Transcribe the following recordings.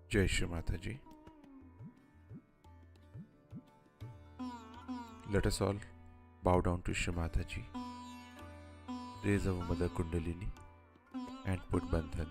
Jai Shri Mataji. Let us all bow down to Shri Mataji, raise our Mother Kundalini and put Bandhan.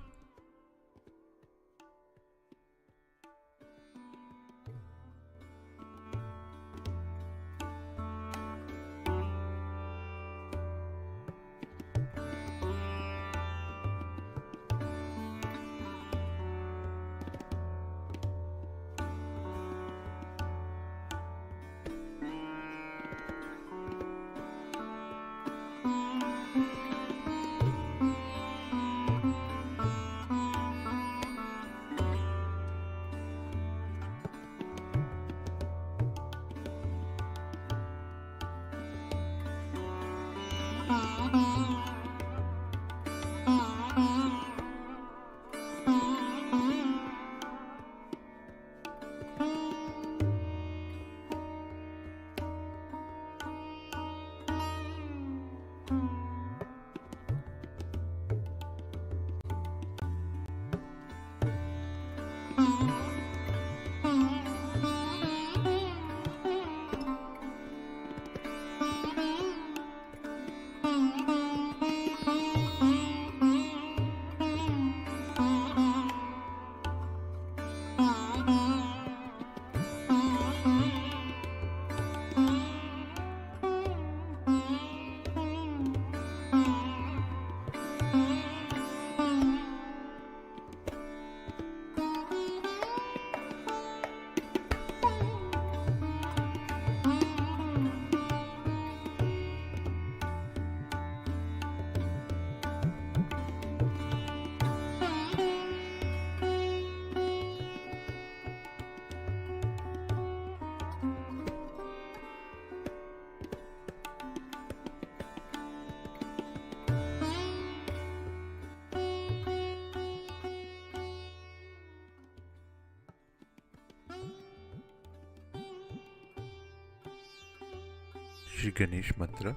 Shri Ganesh Mantra.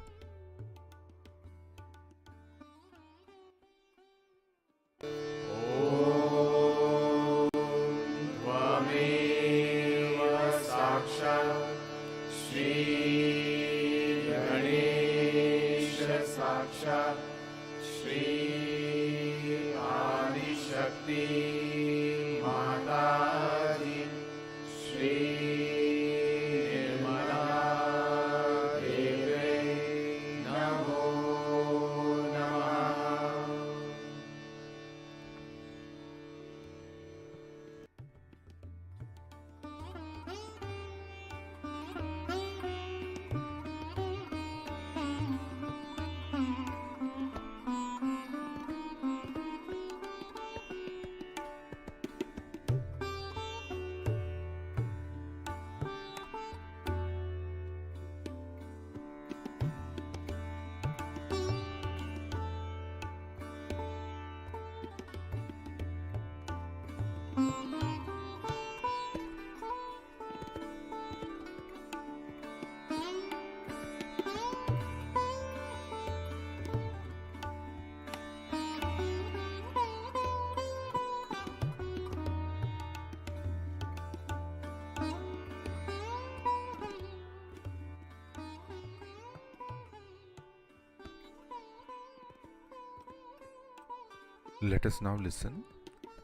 Let us now listen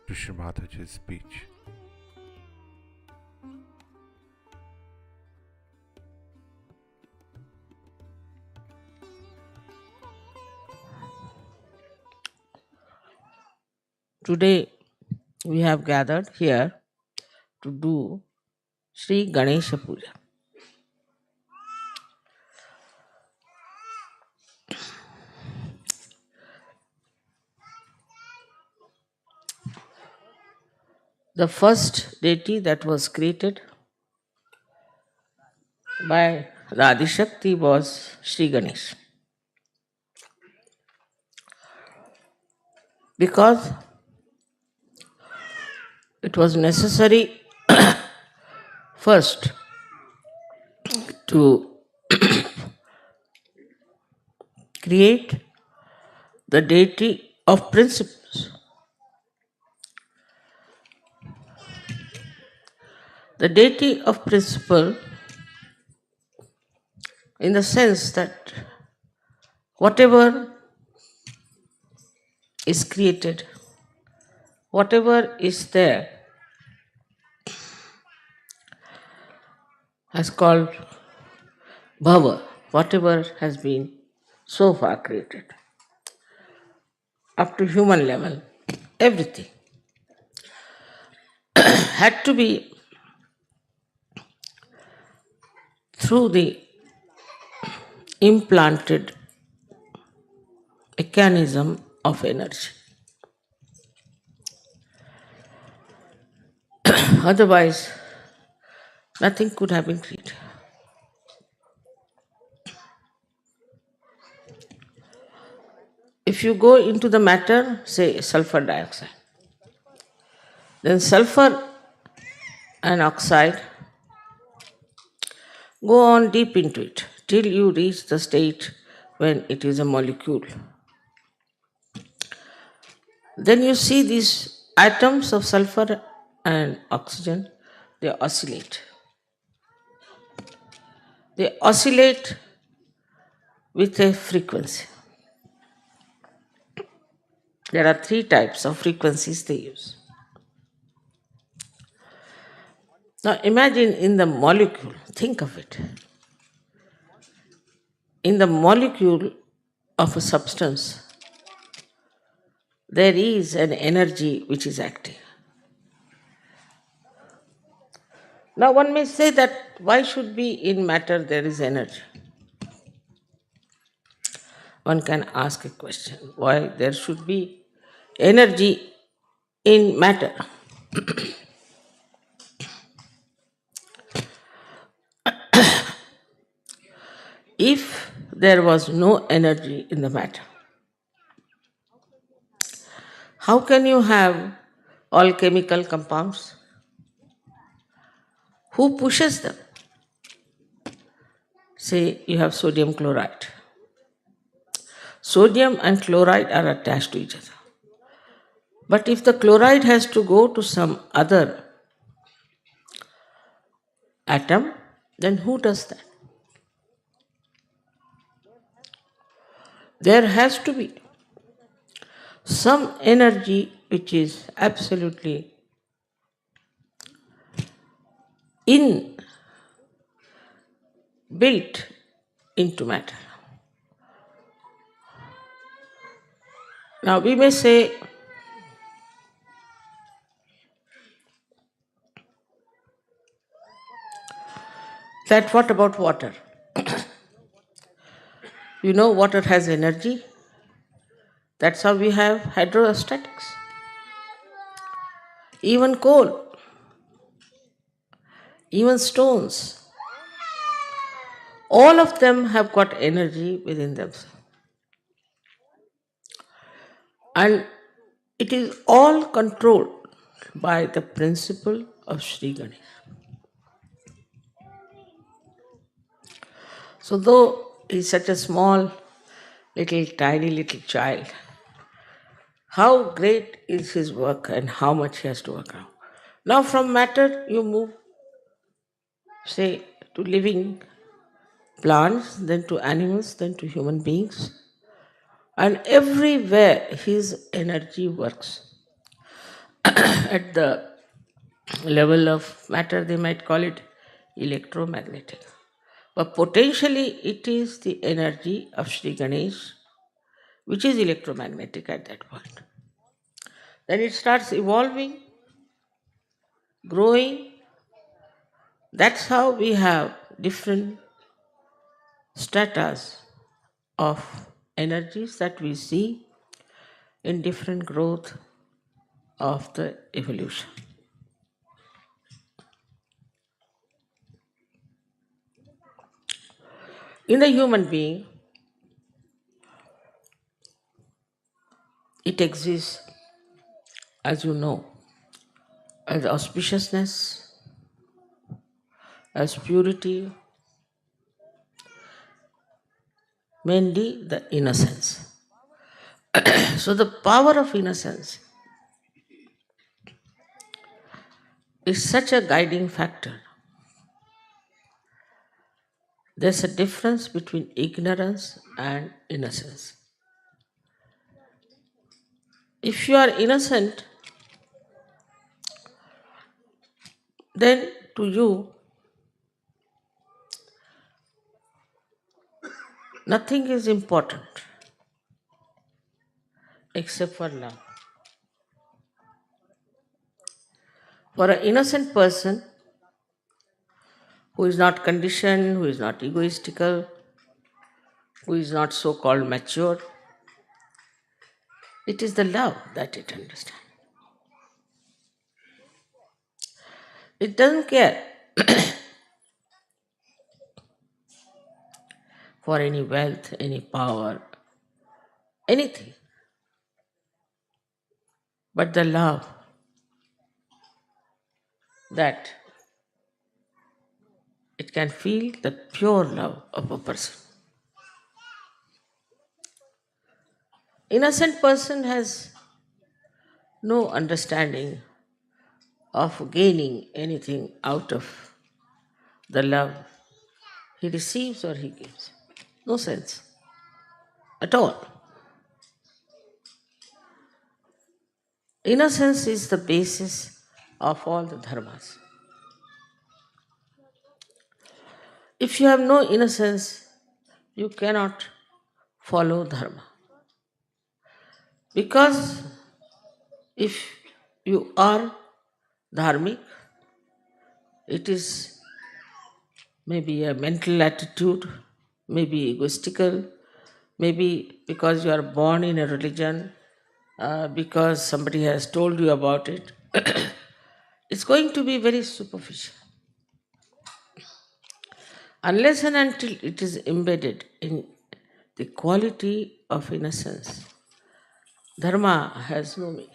to Shri Mataji's speech. Today we have gathered here to do Sri Ganesha Puja. The first deity that was created by Radishakti was Sri Ganesh. Because it was necessary first to create the deity of principles. The deity of principle, in the sense that whatever is created, whatever is there, has called bhava, whatever has been so far created, up to human level, everything had to be through the implanted mechanism of energy. Otherwise, nothing could have been created. If you go into the matter, say sulfur dioxide, then sulfur and oxide go on deep into it till you reach the state when it is a molecule. Then you see these atoms of sulfur and oxygen, they oscillate. They oscillate with a frequency. There are three types of frequencies they use. Now imagine in the molecule, think of it. In the molecule of a substance, there is an energy which is active. Now one may say that why should be in matter there is energy? One can ask a question, why there should be energy in matter? If there was no energy in the matter, how can you have all chemical compounds? Who pushes them? Say you have sodium chloride. Sodium and chloride are attached to each other. But if the chloride has to go to some other atom, then who does that? There has to be some energy which is absolutely built into matter. Now we may say that what about water? You know, water has energy. That's how we have hydrostatics. Even coal, even stones, all of them have got energy within themselves. And it is all controlled by the principle of Sri Ganesh. So though he is such a small, tiny little child, how great is his work and how much he has to work out. Now from matter you move, say, to living plants, then to animals, then to human beings. And everywhere his energy works. At the level of matter, they might call it electromagnetic. But potentially, it is the energy of Sri Ganesh, which is electromagnetic at that point. Then it starts evolving, growing. That's how we have different stratas of energies that we see in different growth of the evolution. In the human being, it exists, as you know, as auspiciousness, as purity, mainly the innocence. So the power of innocence is such a guiding factor. There's a difference between ignorance and innocence. If you are innocent, then to you, nothing is important except for love. For an innocent person who is not conditioned, who is not egoistical, who is not so called mature, it is the love that it understands. It doesn't care for any wealth, any power, anything, but the love that it can feel, the pure love of a person. Innocent person has no understanding of gaining anything out of the love he receives or he gives. No sense at all. Innocence is the basis of all the dharmas. If you have no innocence, you cannot follow dharma. Because if you are dharmic, it is maybe a mental attitude, maybe egoistical, maybe because you are born in a religion, because somebody has told you about it. It's going to be very superficial. Unless and until it is embedded in the quality of innocence, dharma has no meaning.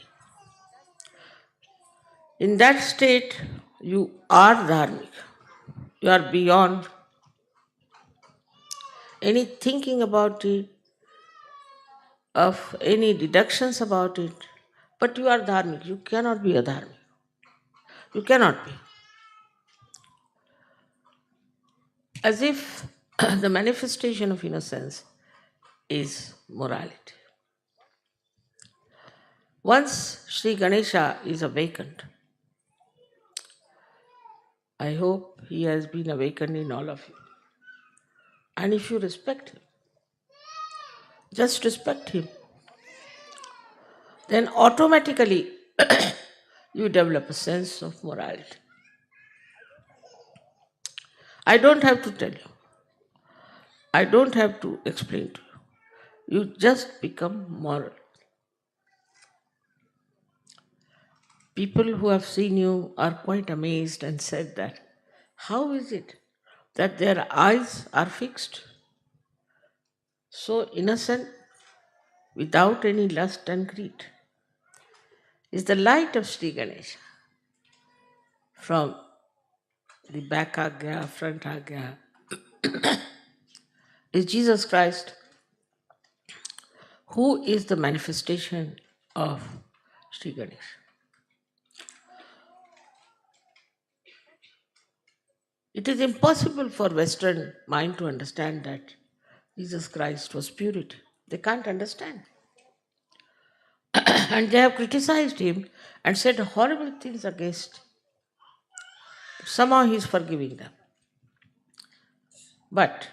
In that state, you are dharmic. You are beyond any thinking about it, of any deductions about it, but you are dharmic. You cannot be a dharmic. You cannot be. As if the manifestation of innocence is morality. Once Sri Ganesha is awakened, I hope he has been awakened in all of you. And if you respect him, just respect him, then automatically you develop a sense of morality. I don't have to tell you. I don't have to explain to you. You just become moral. People who have seen you are quite amazed and said that, how is it that their eyes are fixed, so innocent, without any lust and greed? Is the light of Sri Ganesha from the back agya, front agya, is Jesus Christ, who is the manifestation of Sri Ganesha. It is impossible for Western mind to understand that Jesus Christ was purity. They can't understand. And they have criticized him and said horrible things against him. Somehow he is forgiving them. But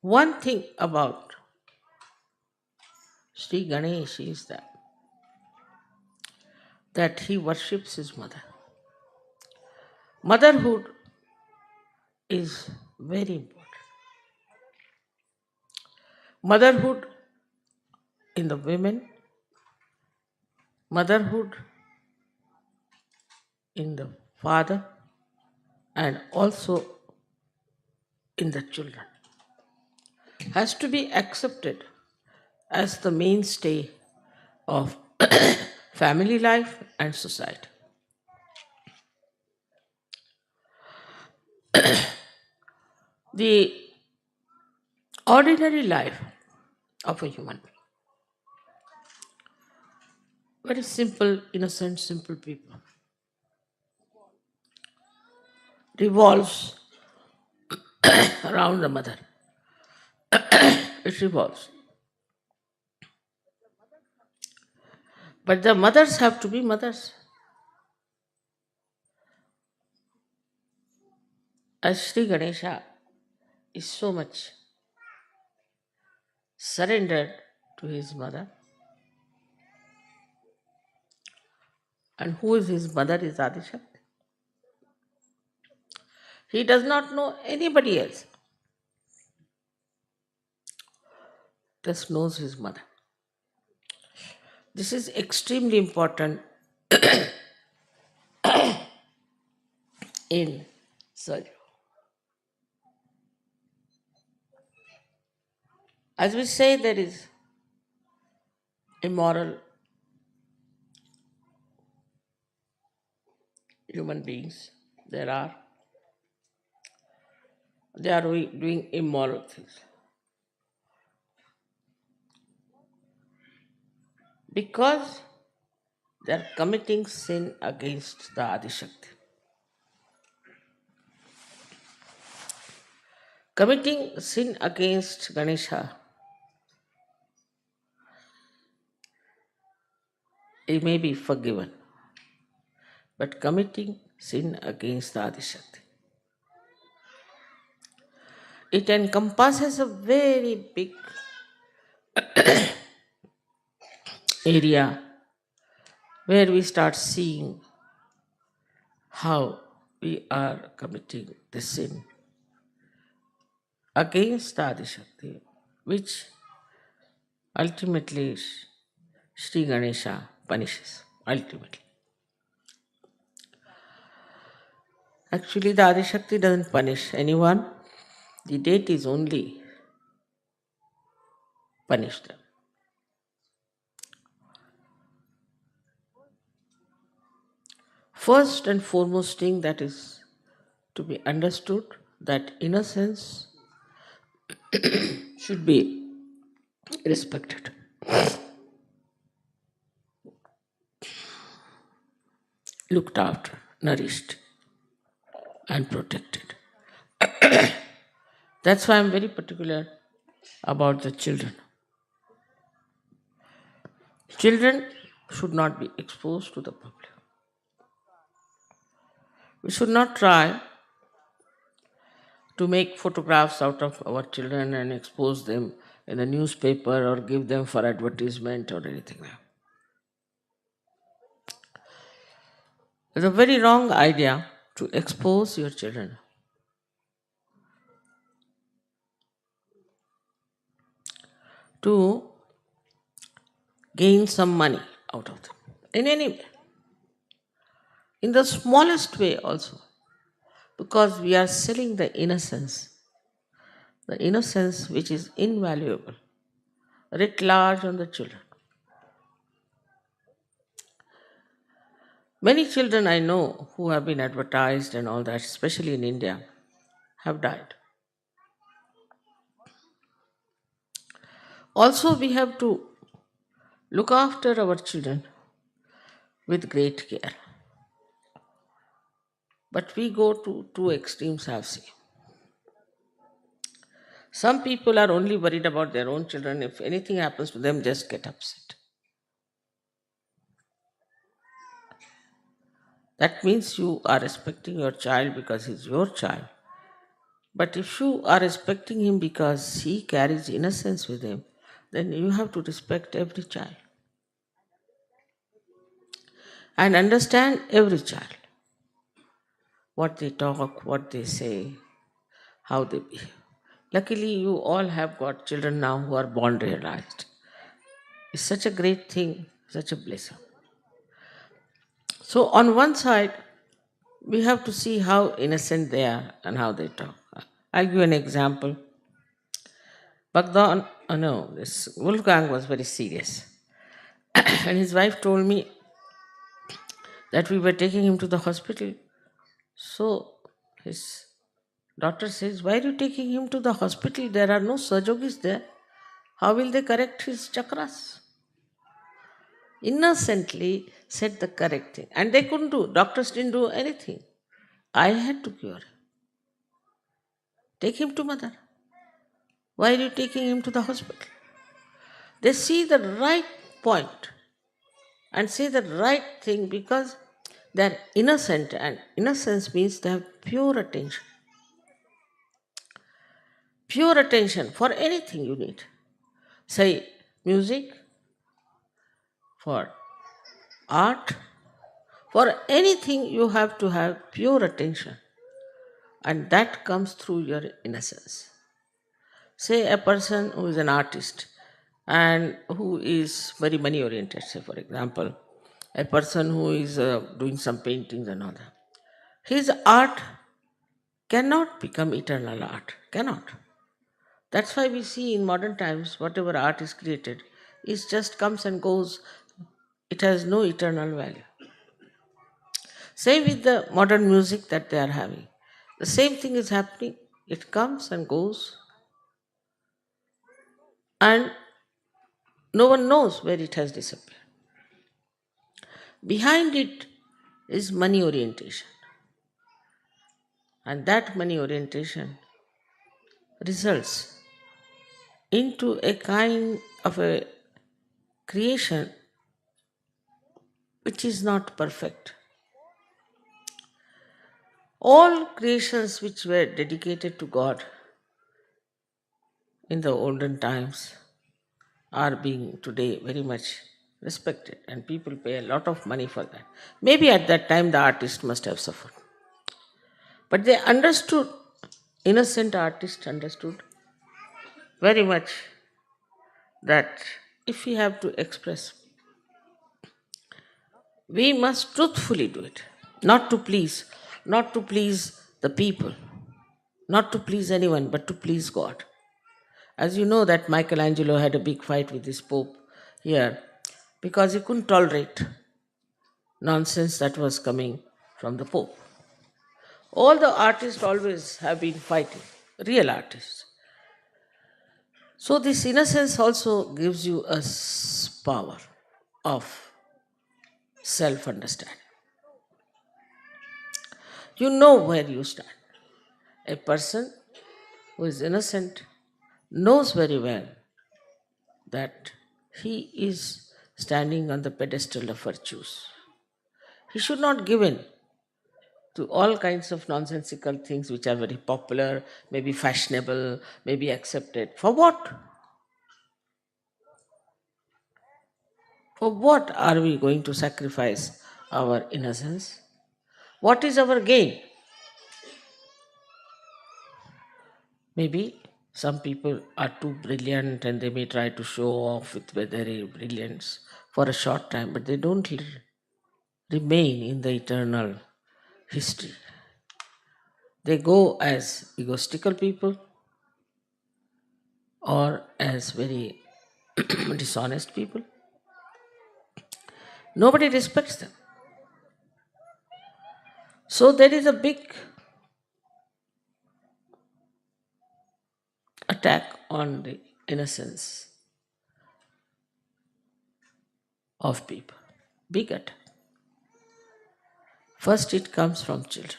one thing about Sri Ganesh is that he worships his mother. Motherhood is very important. Motherhood in the women, motherhood in the father, and also in the children has to be accepted as the mainstay of family life and society. The ordinary life of a human being, very simple, innocent, simple people. revolves around the mother. It revolves. But the mothers have to be mothers. As Sri Ganesha is so much surrendered to his mother, and who is his mother is Adishakti. He does not know anybody else, just knows his mother. This is extremely important in surgery. As we say, there is immoral human beings. They are doing immoral things. Because they are committing sin against the Adishakti. Committing sin against Ganesha, it may be forgiven. But committing sin against the Adishakti, it encompasses a very big area where we start seeing how we are committing the sin against the Adishakti, which ultimately Sri Ganesha punishes. Ultimately. Actually, the Adishakti doesn't punish anyone. The deities only punish them. First and foremost thing that is to be understood, that innocence should be respected. Looked after, nourished, and protected. That's why I'm very particular about the children. Children should not be exposed to the public. We should not try to make photographs out of our children and expose them in the newspaper or give them for advertisement or anything like that. It's a very wrong idea to expose your children. To gain some money out of them. In any way. In the smallest way also. Because we are selling the innocence which is invaluable, writ large on the children. Many children I know who have been advertised and all that, especially in India, have died. Also, we have to look after our children with great care. But we go to two extremes, I've seen. Some people are only worried about their own children. If anything happens to them, just get upset. That means you are respecting your child because he's your child. But if you are respecting him because he carries innocence with him, then you have to respect every child. And understand every child. What they talk, what they say, how they behave. Luckily, you all have got children now who are born realized. It's such a great thing, such a blessing. So, on one side, we have to see how innocent they are and how they talk. I'll give you an example. Bhagwan, no, this Wolfgang was very serious. And his wife told me that we were taking him to the hospital. So, his doctor says, "Why are you taking him to the hospital? There are no surgeons there. How will they correct his chakras?" Innocently said the correct thing. And they couldn't do, doctors didn't do anything. I had to cure him. Take him to mother. Why are you taking him to the hospital? They see the right point and say the right thing because they're innocent, and innocence means they have pure attention. Pure attention for anything you need. Say music, for art, for anything you have to have pure attention, and that comes through your innocence. Say a person who is an artist and who is very money oriented, say for example, a person who is doing some paintings and all that. His art cannot become eternal art, cannot. That's why we see in modern times whatever art is created, it just comes and goes. It has no eternal value. Same with the modern music that they are having. The same thing is happening. It comes and goes, and no one knows where it has disappeared. Behind it is money orientation. And that money orientation results into a kind of a creation which is not perfect. All creations which were dedicated to God in the olden times are being today very much respected, and people pay a lot of money for that. Maybe at that time the artist must have suffered. But they understood, innocent artist understood very much that if we have to express, we must truthfully do it, not to please the people, not to please anyone, but to please God. As you know, that Michelangelo had a big fight with this Pope here because he couldn't tolerate nonsense that was coming from the Pope. All the artists always have been fighting, real artists. So, this innocence also gives you a power of self understanding. You know where you stand. A person who is innocent knows very well that he is standing on the pedestal of virtues. He should not give in to all kinds of nonsensical things which are very popular, maybe fashionable, maybe accepted. For what? For what are we going to sacrifice our innocence? What is our gain? Maybe some people are too brilliant and they may try to show off with their brilliance for a short time, but they don't remain in the eternal history. They go as egotistical people or as very dishonest people. Nobody respects them. So there is a big attack on the innocence of people. Big attack. First, it comes from children.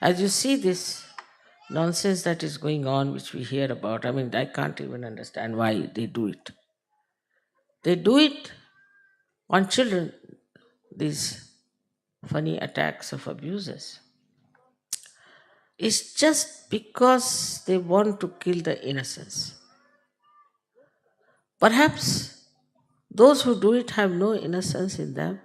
As you see this nonsense that is going on, which we hear about, I mean, I can't even understand why they do it. They do it on children, these funny attacks of abusers. It's just because they want to kill the innocence. Perhaps those who do it have no innocence in them,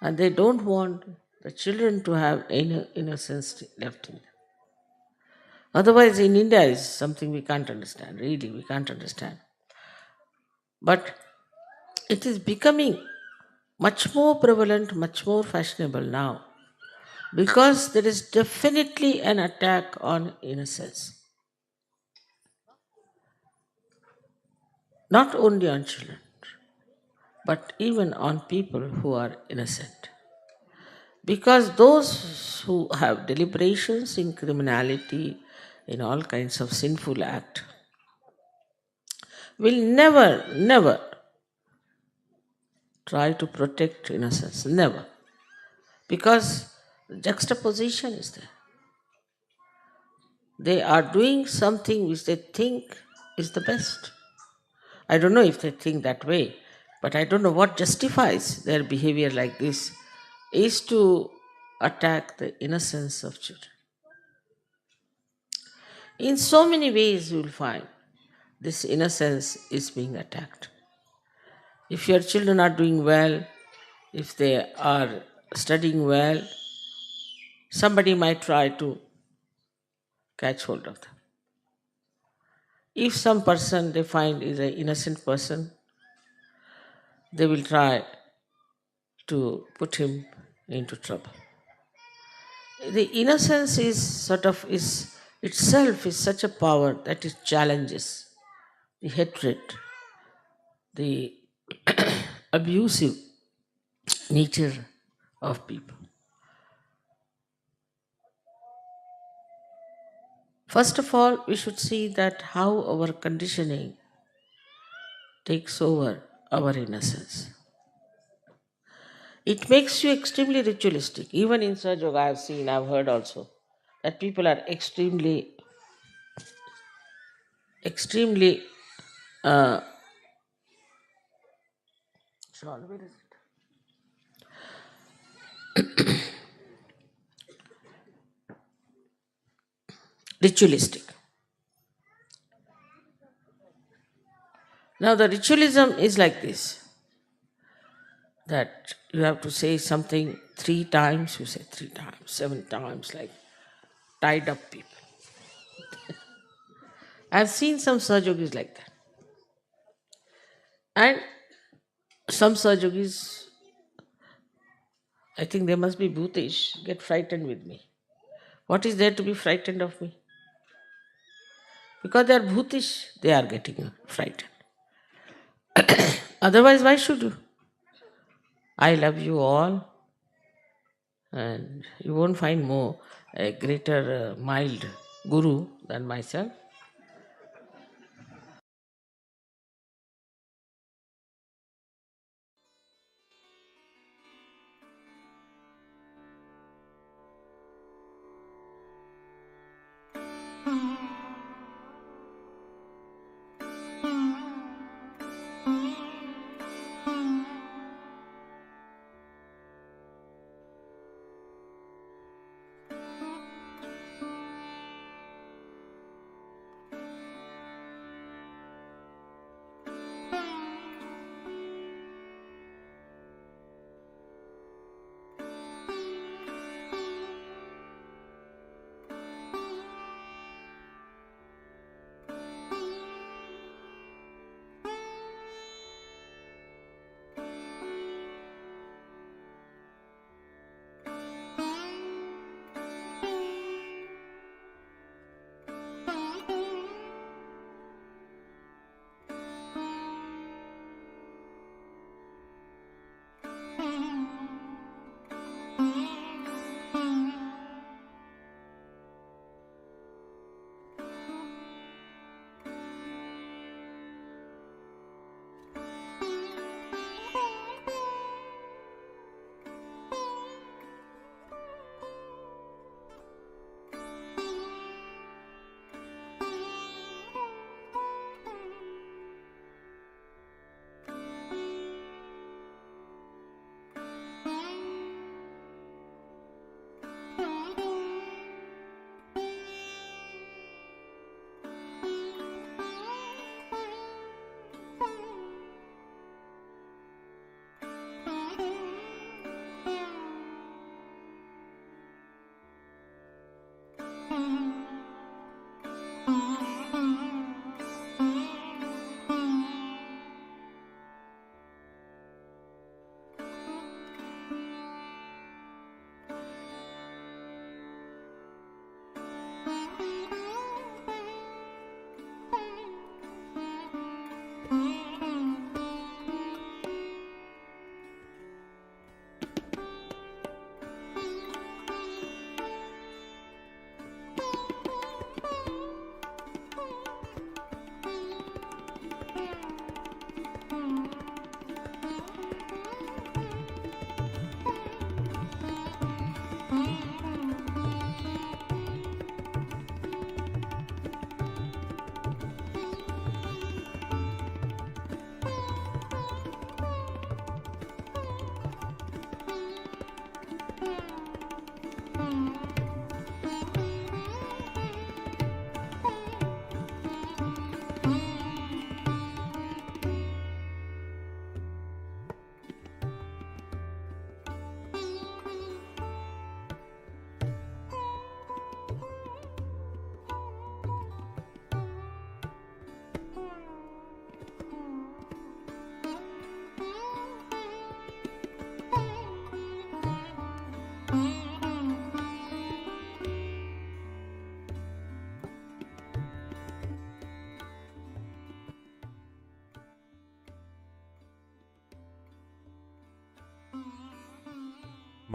and they don't want the children to have any innocence left in them. Otherwise, in India is something we can't understand, really, we can't understand. But it is becoming much more prevalent, much more fashionable now, because there is definitely an attack on innocence. Not only on children, but even on people who are innocent. Because those who have deliberations in criminality, in all kinds of sinful act, will never try to protect innocence. Never. Because juxtaposition is there. They are doing something which they think is the best. I don't know if they think that way, but I don't know what justifies their behavior like this is to attack the innocence of children. In so many ways, you will find this innocence is being attacked. If your children are doing well, if they are studying well, somebody might try to catch hold of them. If some person they find is an innocent person, they will try to put him into trouble. The innocence is sort of is itself is such a power that it challenges the hatred, the abusive nature of people. First of all, we should see that how our conditioning takes over our innocence. It makes you extremely ritualistic. Even in Sahaja Yoga, I've seen, I've heard also that people are extremely, uh, sorry, where is it? Ritualistic. Now, the ritualism is like this, that you have to say something 3 times, you say 3 times, 7 times, like tied up people. I've seen some Sahajogis like that. And some Sahajogis, I think they must be bhutish, get frightened with me. What is there to be frightened of me? Because they are bhutish, they are getting frightened. Otherwise, why should you? I love you all, and you won't find more a greater mild guru than myself.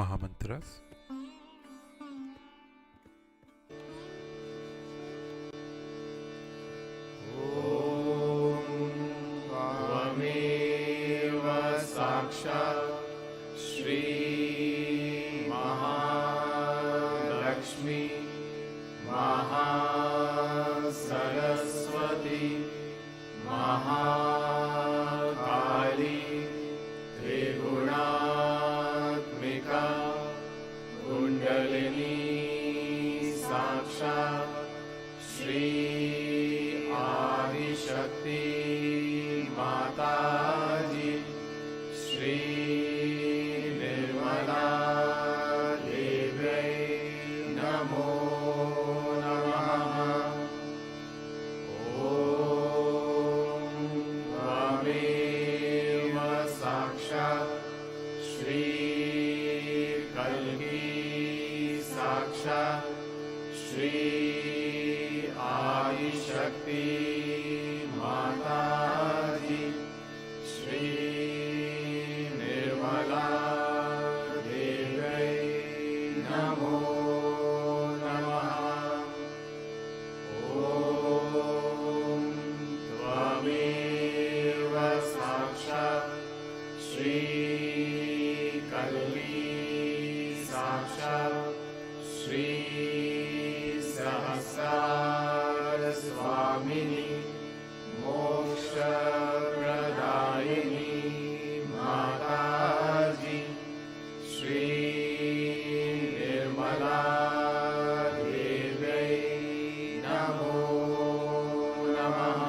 Mahamantras. त्वमेव साक्षात् श्री महालक्ष्मी महासरस्वती महाकाली त्रिगुणात्मिका कुण्डलिनी साक्षात् श्री आदिशक्ति माताजी श्री निर्मला देव्यै नमो नमः। ॐ त्वमेव साक्षात् श्री कल्की साक्षात् श्री आदिशक्ति माताजी श्री निर्मला देव्यै नमो नमः। ॐ त्वमेव साक्षात् श्री कल्की साक्षात् श्री सहस्रार स्वामिनी मोक्षप्रदायिनी माताजी श्री निर्मला देव्यै नमो नमः।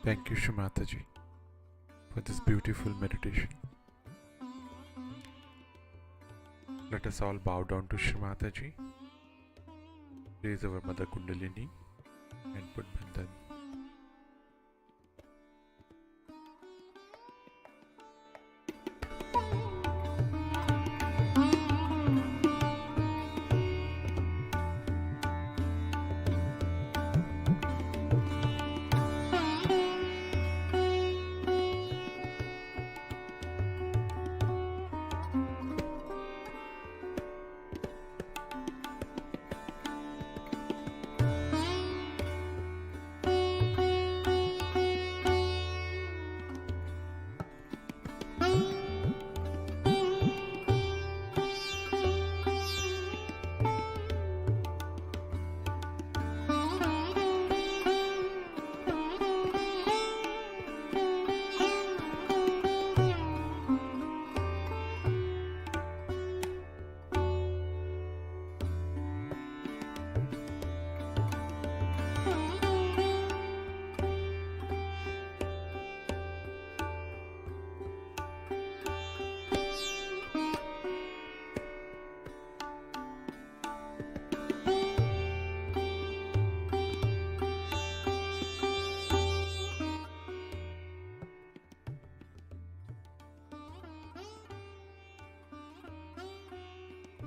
Thank you, Shri Mataji, for this beautiful meditation. Let us all bow down to Shri Mataji, raise our Mother Kundalini, and put Bandhan.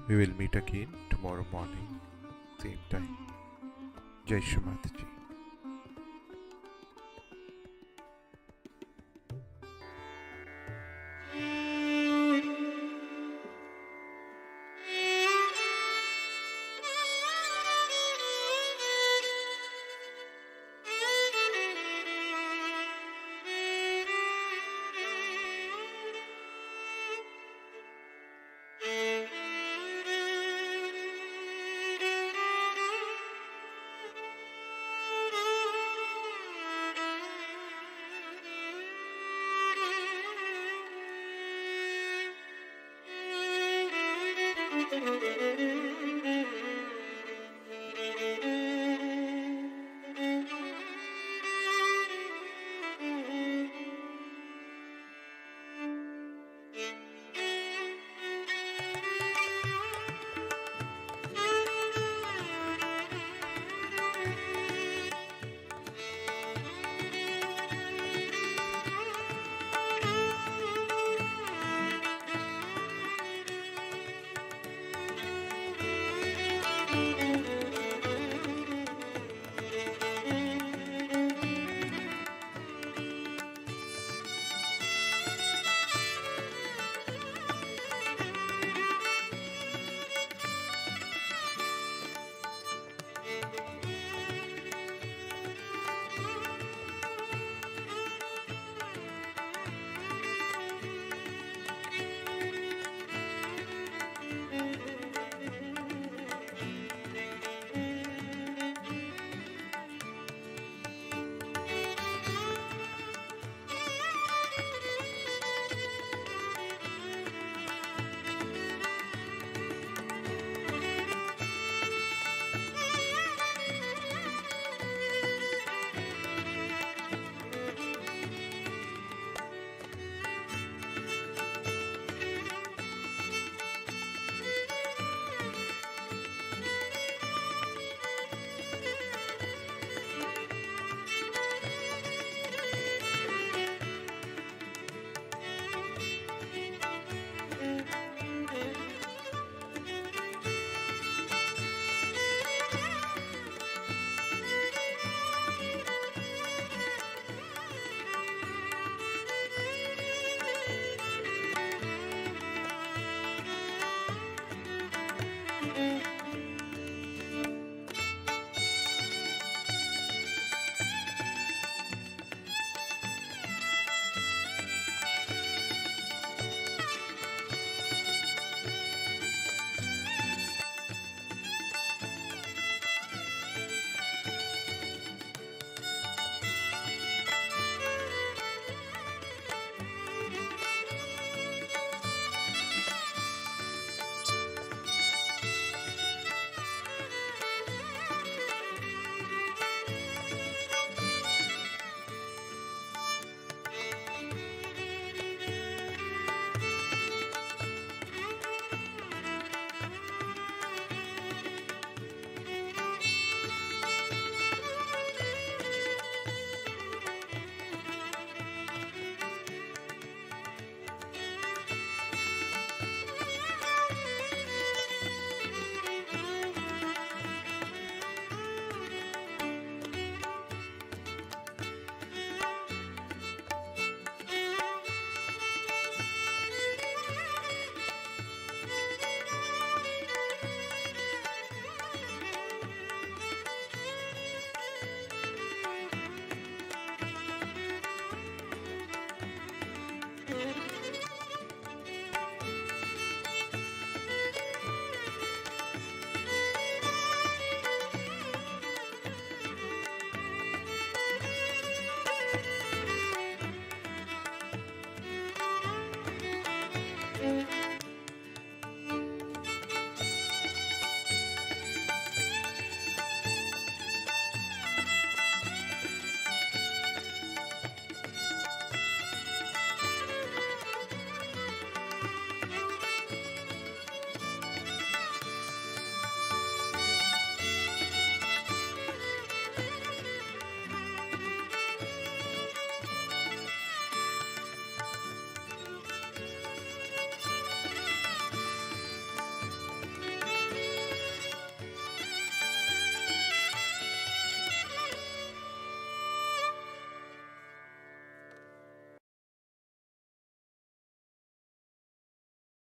We will meet again tomorrow morning, same time. Jai Shri Mataji. Thank you.